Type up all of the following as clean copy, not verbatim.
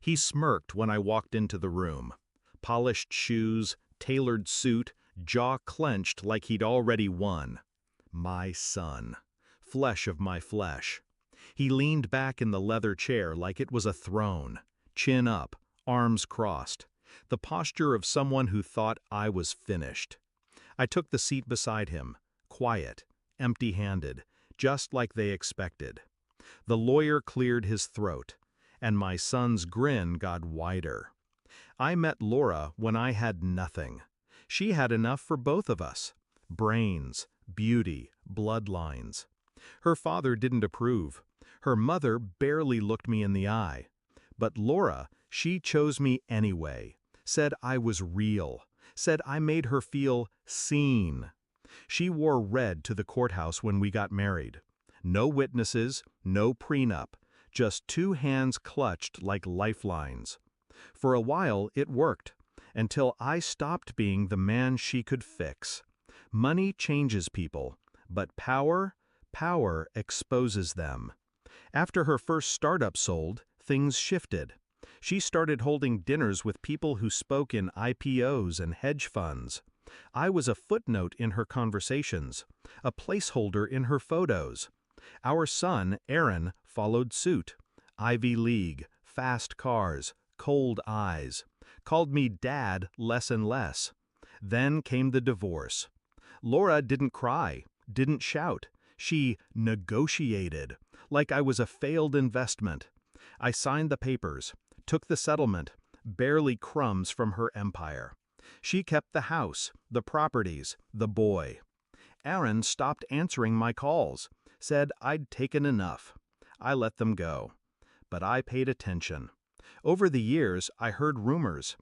He smirked when I walked into the room. Polished shoes, tailored suit, jaw clenched like he'd already won. My son. Flesh of my flesh. He leaned back in the leather chair like it was a throne, chin up, arms crossed, the posture of someone who thought I was finished. I took the seat beside him, quiet, empty-handed, just like they expected. The lawyer cleared his throat, and my son's grin got wider. I met Laura when I had nothing. She had enough for both of us. Brains, beauty, bloodlines. Her father didn't approve. Her mother barely looked me in the eye. But Laura, she chose me anyway, said I was real, said I made her feel seen. She wore red to the courthouse when we got married. No witnesses, no prenup, just two hands clutched like lifelines. For a while it worked, until I stopped being the man she could fix. Money changes people, but power exposes them. After her first startup sold, things shifted. She started holding dinners with people who spoke in IPOs and hedge funds. I was a footnote in her conversations, a placeholder in her photos. Our son, Aaron, followed suit. Ivy League, fast cars, cold eyes. Called me dad less and less. Then came the divorce. Laura didn't cry, didn't shout. She negotiated, like I was a failed investment. I signed the papers, took the settlement, barely crumbs from her empire. She kept the house, the properties, the boy. Aaron stopped answering my calls, said I'd taken enough. I let them go. But I paid attention. Over the years, I heard rumors.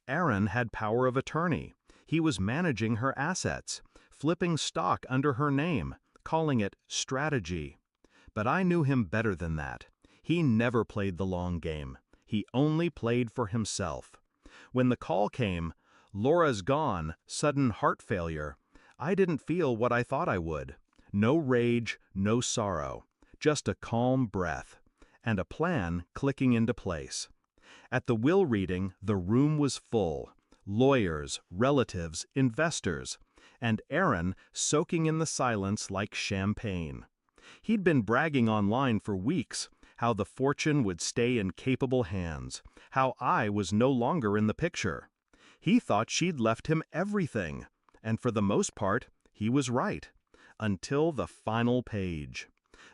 Aaron had power of attorney. He was managing her assets, flipping stock under her name, calling it strategy. But I knew him better than that. He never played the long game. He only played for himself. When the call came, Laura's gone, sudden heart failure, I didn't feel what I thought I would. No rage, no sorrow, just a calm breath, and a plan clicking into place. At the will reading, the room was full. Lawyers, relatives, investors, and Aaron soaking in the silence like champagne. He'd been bragging online for weeks, how the fortune would stay in capable hands, how I was no longer in the picture. He thought she'd left him everything, and for the most part, he was right. Until the final page.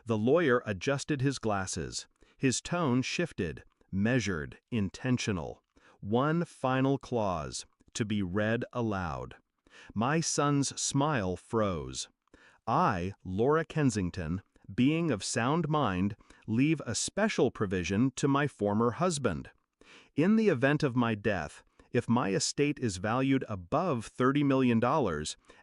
The lawyer adjusted his glasses. His tone shifted, measured, intentional. One final clause, to be read aloud. My son's smile froze. I, Laura Kensington, being of sound mind, leave a special provision to my former husband. In the event of my death, if my estate is valued above $30 million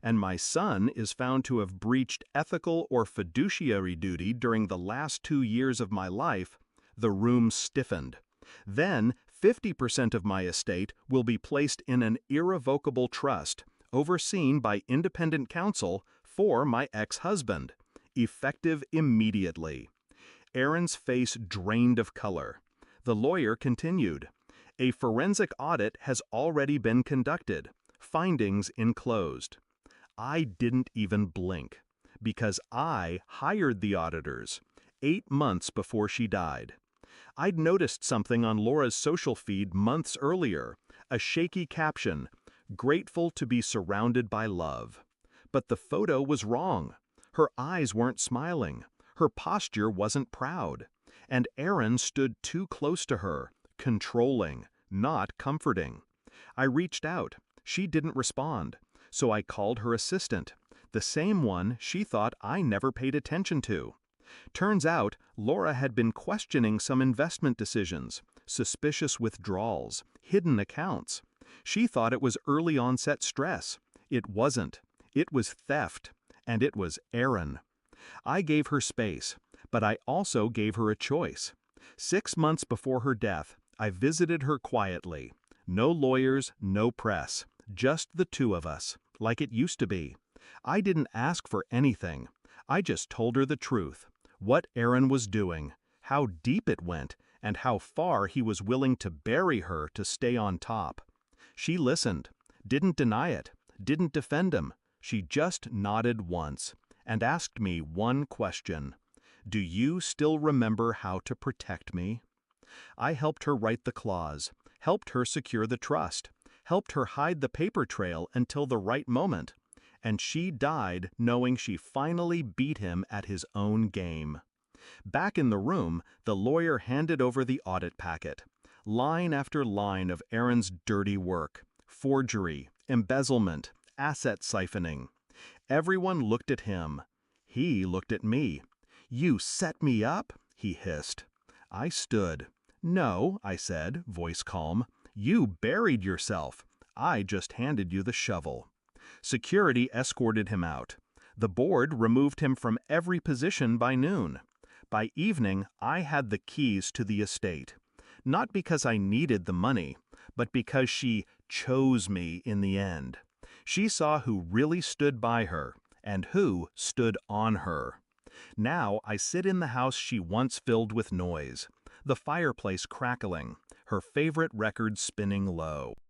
and my son is found to have breached ethical or fiduciary duty during the last 2 years of my life, the room stiffened. Then 50% of my estate will be placed in an irrevocable trust, overseen by independent counsel for my ex-husband, effective immediately. Aaron's face drained of color. The lawyer continued. A forensic audit has already been conducted. Findings enclosed. I didn't even blink, because I hired the auditors 8 months before she died. I'd noticed something on Laura's social feed months earlier, a shaky caption, "Grateful to be surrounded by love." But the photo was wrong. Her eyes weren't smiling. Her posture wasn't proud. And Aaron stood too close to her, controlling, not comforting. I reached out. She didn't respond. So I called her assistant, the same one she thought I never paid attention to. Turns out, Laura had been questioning some investment decisions, suspicious withdrawals, hidden accounts. She thought it was early onset stress. It wasn't. It was theft. And it was Aaron. I gave her space, but I also gave her a choice. 6 months before her death, I visited her quietly. No lawyers, no press, just the two of us, like it used to be. I didn't ask for anything. I just told her the truth, what Aaron was doing, how deep it went, and how far he was willing to bury her to stay on top. She listened, didn't deny it, didn't defend him. She just nodded once and asked me one question. Do you still remember how to protect me? I helped her write the clause, helped her secure the trust, helped her hide the paper trail until the right moment, and she died knowing she finally beat him at his own game. Back in the room, the lawyer handed over the audit packet. Line after line of Aaron's dirty work, forgery, embezzlement, asset siphoning. Everyone looked at him. He looked at me. "You set me up?" he hissed. I stood. "No," I said, voice calm. "You buried yourself. I just handed you the shovel." Security escorted him out. The board removed him from every position by noon. By evening, I had the keys to the estate. Not because I needed the money, but because she chose me in the end. She saw who really stood by her and who stood on her. Now I sit in the house she once filled with noise, the fireplace crackling, her favorite record spinning low.